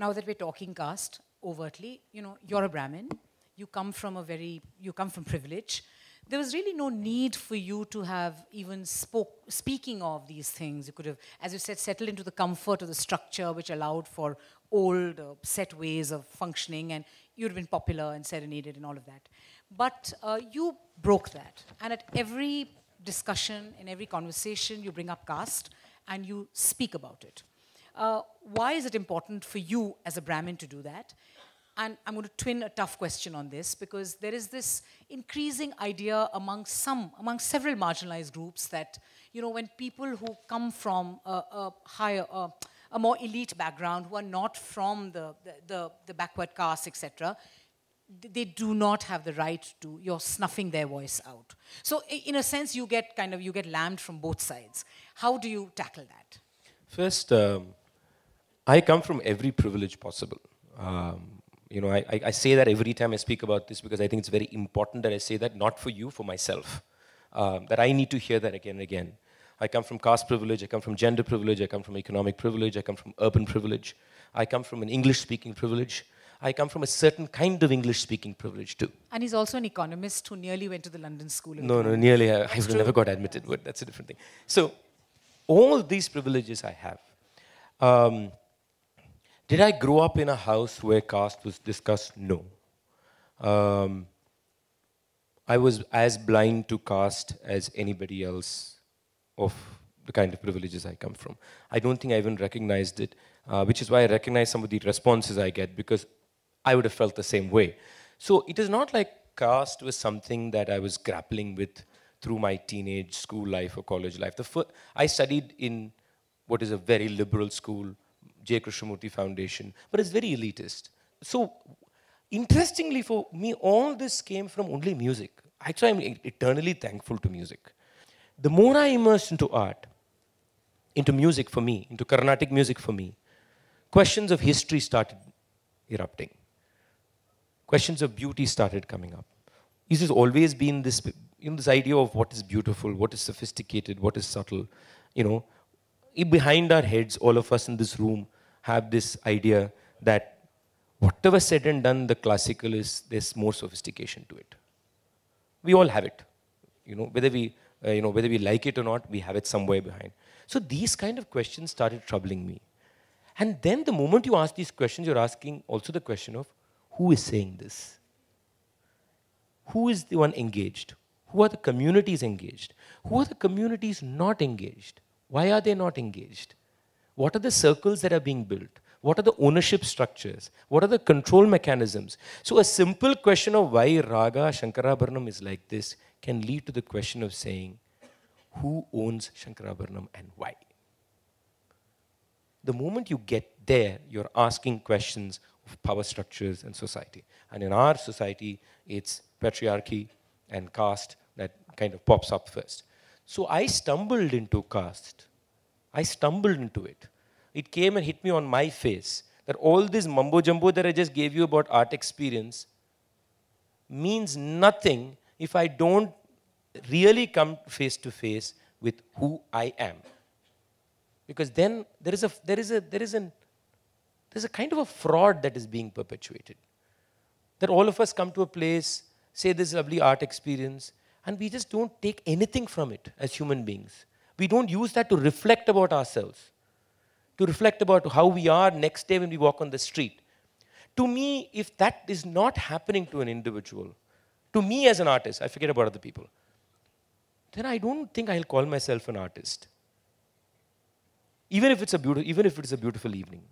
now that we're talking caste overtly, you're a Brahmin. You come from privilege. There was really no need for you to have even speaking of these things. You could have, as you said, settled into the comfort of the structure which allowed for old set ways of functioning, and you'd have been popular and serenaded and all of that. But you broke that. And at every discussion, in every conversation, you bring up caste and you speak about it. Why is it important for you as a Brahmin to do that? And I'm going to twin a tough question on this, because there is this increasing idea among several marginalized groups that, when people who come from a more elite background, who are not from the backward caste, etc., they do not have the right to, you're snuffing their voice out. So in a sense, you get lammed from both sides. How do you tackle that? First, I come from every privilege possible. I say that every time I speak about this, because I think it's very important that I say that, not for you, for myself. That I need to hear that again and again. I come from caste privilege, I come from gender privilege, I come from economic privilege, I come from urban privilege, I come from an English-speaking privilege, I come from a certain kind of English-speaking privilege too. And he's also an economist who nearly went to the London School of No, nearly. I never got admitted, but that's a different thing. So, all these privileges I have. Did I grow up in a house where caste was discussed? No. I was as blind to caste as anybody else of the kind of privileges I come from. I don't think I even recognized it, which is why I recognize some of the responses I get, because I would have felt the same way. So it is not like caste was something that I was grappling with through my teenage school life or college life. I studied in what is a very liberal school, J. Krishnamurti Foundation, but it's very elitist. So, interestingly for me, all this came from only music. Actually, I'm eternally thankful to music. The more I immersed into art, into music for me, into Karnatic music for me, questions of history started erupting. Questions of beauty started coming up. This has always been this, this idea of what is beautiful, what is sophisticated, what is subtle, behind our heads, all of us in this room have this idea that whatever said and done, the classical is, there's more sophistication to it. We all have it. Whether we like it or not, we have it somewhere behind. So these kind of questions started troubling me. And then the moment you ask these questions, you're asking also the question of, who is saying this? Who is the one engaged? Who are the communities engaged? Who are the communities not engaged? Why are they not engaged? What are the circles that are being built? What are the ownership structures? What are the control mechanisms? So a simple question of why Raga Shankarabharanam is like this can lead to the question of saying, who owns Shankarabharanam and why? The moment you get there, you're asking questions of power structures and society. And in our society, it's patriarchy and caste that kind of pops up first. So I stumbled into caste. I stumbled into it. It came and hit me on my face that all this mumbo-jumbo that I just gave you about art experience means nothing if I don't really come face to face with who I am. Because then there is a kind of a fraud that is being perpetuated. That all of us come to a place, say this lovely art experience, and we just don't take anything from it as human beings. We don't use that to reflect about ourselves, to reflect about how we are next day when we walk on the street. To me, if that is not happening to an individual, to me as an artist, I forget about other people, then I don't think I'll call myself an artist. Even if it's a beautiful evening.